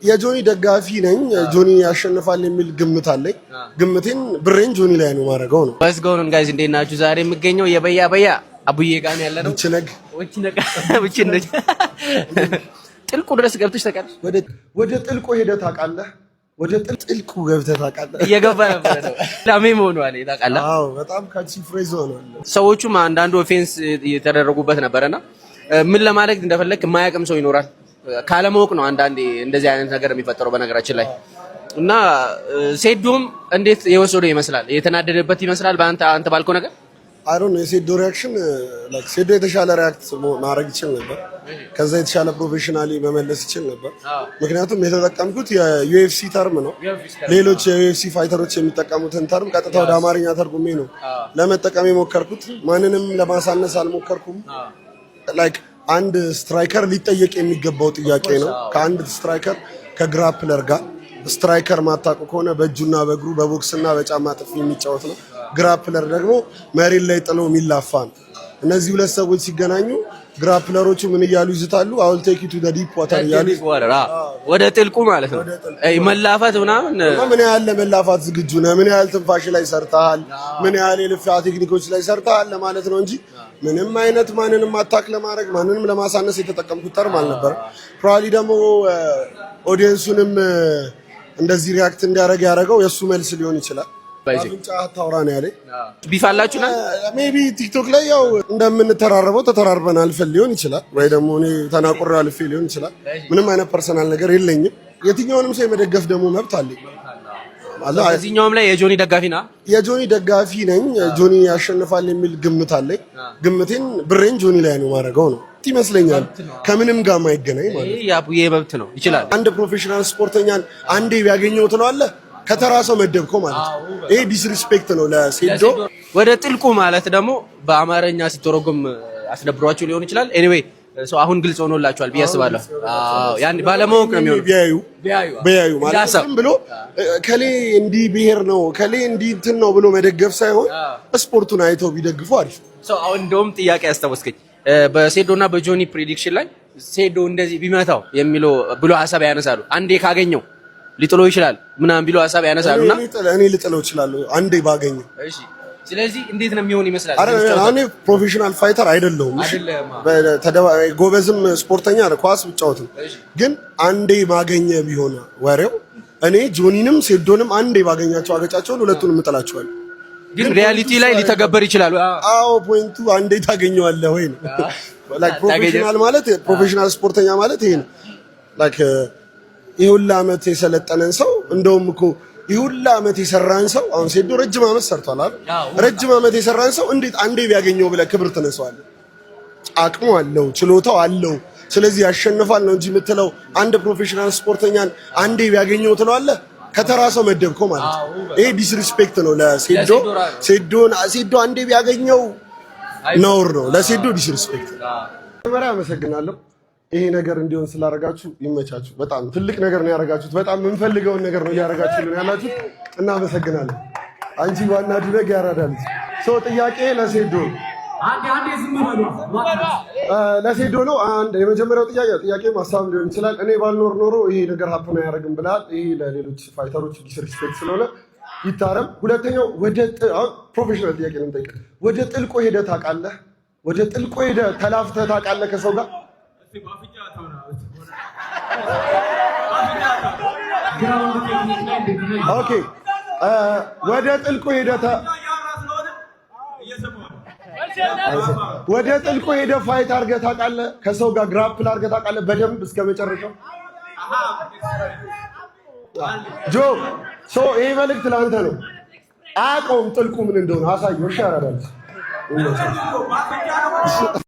የጆኒ ደጋፊ ነኝ። ጆኒ ያሸንፋል የሚል ግምት አለኝ። ግምቴን ብሬን ጆኒ ላይ ነው ማረጋው ነው። Let's go on guys እንዴት ናችሁ? ዛሬ የምገኘው የበያ አቡዬ ጋር ነው ያለነው። ብቻነግ ጥልቁ ድረስ ገብተሽ ታውቃለሽ? ወደ ጥልቁ ሄደህ ታውቃለህ? ወደ ጥልቁ ገብተህ ታውቃለህ? እየገባ ነበር ነው ላሜም ሆኗል ታውቃለህ? አዎ በጣም ካቺ ፍሬዝ ሆኗል። ሰዎቹም አንዳንድ ኦፌንስ የተደረጉበት ነበርና ምን ለማድረግ እንደፈለክ የማያውቅም ሰው ይኖራል። ካለማወቅ ነው አንዳንዴ እንደዚህ አይነት ነገር የሚፈጠረው በነገራችን ላይ እና ሴዶም እንዴት የወሰደው ይመስላል? የተናደደበት ይመስላል አንተ ባልከው ነገር I don't know የሴዶ ሪአክሽን like ሴዶ የተሻለ ሪአክት ማድረግ ይችል ነበር። ከዛ የተሻለ ፕሮፌሽናሊ መመለስ ይችል ነበር። ምክንያቱም የተጠቀምኩት የዩኤፍሲ ተርም ነው። ሌሎች የዩኤፍሲ ፋይተሮች የሚጠቀሙትን ተርም ቀጥታ ወደ አማርኛ ተርጉሜ ነው ለመጠቀም የሞከርኩት። ማንንም ለማሳነስ አልሞከርኩም። like አንድ ስትራይከር ሊጠየቅ የሚገባው ጥያቄ ነው። ከአንድ ስትራይከር ከግራፕለር ጋር ስትራይከር ማታውቁ ከሆነ በእጁና በእግሩ በቦክስና በጫማ ጥፊ የሚጫወት ነው። ግራፕለር ደግሞ መሬት ላይ ጥሎ የሚላፋ ነው። እነዚህ ሁለት ሰዎች ሲገናኙ ግራፕለሮቹ ምን እያሉ ይዝታሉ? አውል ቴክ ዩ ቱ ዘ ዲፕ ዋተር እያሉ ወደ ጥልቁ ማለት ነው። መላፋት ምን ያህል ለመላፋት ዝግጁ ነህ? ምን ያህል ትንፋሽ ላይ ሰርተሃል? ምን ያህል የልፊያ ቴክኒኮች ላይ ሰርተሃል ለማለት ነው እንጂ ምንም አይነት ማንንም አታክ ለማድረግ ማንንም ለማሳነስ የተጠቀምኩት ተርም አልነበረም። ፕሮባብሊ ደግሞ ኦዲየንሱንም እንደዚህ ሪአክት እንዲያደርግ ያደረገው የሱ መልስ ሊሆን ይችላል። አፍንጫ አታውራ ነው ያለኝ። ቢፋላችሁ ነው ሜቢ ቲክቶክ ላይ ያው እንደምንተራረበው ተተራርበን አልፈን ሊሆን ይችላል፣ ወይ ደግሞ እኔ ተናቁሬ አልፌ ሊሆን ይችላል። ምንም አይነት ፐርሰናል ነገር የለኝም። የትኛውንም ሰው የመደገፍ ደግሞ መብት አለኝ። እዚህኛውም ላይ የጆኒ ደጋፊ ና የጆኒ ደጋፊ ነኝ። ጆኒ ያሸንፋል የሚል ግምት አለኝ። ግምቴን ብሬን ጆኒ ላይ ነው ማረጋው ነው ይመስለኛል። ከምንም ጋር ማይገናኝ ማለት ነው። ያቡዬ መብት ነው ይችላል። አንድ ፕሮፌሽናል ስፖርተኛን አንዴ ቢያገኘው ትለዋለህ ከተራ ሰው መደብከው ማለት ነው። ይሄ ዲስሪስፔክት ነው ለሴዶ። ወደ ጥልቁ ማለት ደግሞ በአማርኛ ሲተረጎም አስደብሯቸው ሊሆን ይችላል። ኤኒዌይ ሰው አሁን ግልጽ ሆኖላችኋል ብዬ አስባለሁ። ያን ባለማወቅ ነው የሚሆነው። ቢያዩ ማለት ዝም ብሎ ከሌ እንዲህ ብሄር ነው ከሌ እንዲህ እንትን ነው ብሎ መደገፍ ሳይሆን ስፖርቱን አይተው ቢደግፉ አሪፍ ሰው። አሁን እንደውም ጥያቄ ያስታወስከኝ በሴዶና በጆኒ ፕሬዲክሽን ላይ ሴዶ እንደዚህ ቢመታው የሚለው ብሎ ሐሳብ ያነሳሉ። አንዴ ካገኘው ሊጥሎ ይችላል ምናምን ቢሎ ሐሳብ ያነሳሉና እኔ ልጥለው እችላለሁ አንዴ ባገኘው። እሺ ስለዚህ እንዴት ነው የሚሆን ይመስላል? እኔ ፕሮፌሽናል ፋይተር አይደለሁም። ጎበዝም ስፖርተኛ ኳስ ብጫወትም ግን አንዴ ባገኘ ቢሆን ወሬው እኔ ጆኒንም ሴዶንም አንዴ ባገኛቸው አገጫቸውን ሁለቱንም እጥላቸዋለሁ። ግን ሪያሊቲ ላይ ሊተገበር ይችላል። አዎ ፖይንቱ አንዴ ታገኘዋለህ ወይ ነው። ላይክ ፕሮፌሽናል ማለት ፕሮፌሽናል ስፖርተኛ ማለት ይሄ ነው። ላይክ ይሁላ አመት የሰለጠነን ሰው እንደውም እኮ ይሁላ አመት የሰራን ሰው አሁን ሴዶ ረጅም አመት ሰርቷል አይደል? ረጅም አመት የሰራን ሰው እንዴት አንዴ ቢያገኘው ብለህ ክብር ትነሳዋለህ? አቅሙ አለው፣ ችሎታው አለው፣ ስለዚህ ያሸንፋል ነው እንጂ የምትለው አንድ ፕሮፌሽናል ስፖርተኛን አንዴ ቢያገኘው ትለዋለህ? ከተራ ሰው መደብከው ማለት ነው። ይሄ ዲስሪስፔክት ነው ለሴዶ። ሴዶ አንዴ ቢያገኘው ነውር ነው ለሴዶ ዲስሪስፔክት። መጀመሪያ አመሰግናለሁ። ይሄ ነገር እንዲሆን ስላደረጋችሁ ይመቻችሁ። በጣም ትልቅ ነገር ነው ያደረጋችሁት። በጣም የምንፈልገውን ነገር ነው እያደረጋችሁልን ያላችሁት። እናመሰግናለን። አንቺ ዋና ድረግ ያራዳልሽ ሰው ጥያቄ ለሴዶ አንዴ ዝም በሉ ለሴዶ ነው። አንድ የመጀመሪያው ጥያቄ ማሳብ ሊሆን ይችላል። እኔ ባልኖር ኖሮ ይሄ ነገር ሀፕን አያደርግም ብለሃል። ይሄ ለሌሎች ፋይተሮች ዲስሪስፔክት ስለሆነ ይታረም። ሁለተኛው ወደ ፕሮፌሽናል ጥያቄ ነው የምጠይቅህ። ወደ ጥልቆ ሄደህ ታውቃለህ? ወደ ጥልቆ ሄደህ ተላፍተህ ታውቃለህ ከሰው ጋር? ኦኬ ወደ ጥልቁ ሄደህ ፋይት አድርገህ ታውቃለህ? ከሰው ጋር ግራፕል አድርገህ ታውቃለህ? በደንብ እስከ መጨረሻው ጆ ይሄ መልእክት ለአንተ ነው። አያውቀውም ጥልቁ ምን እንደሆነ አሳየው። እሺ ያራዳል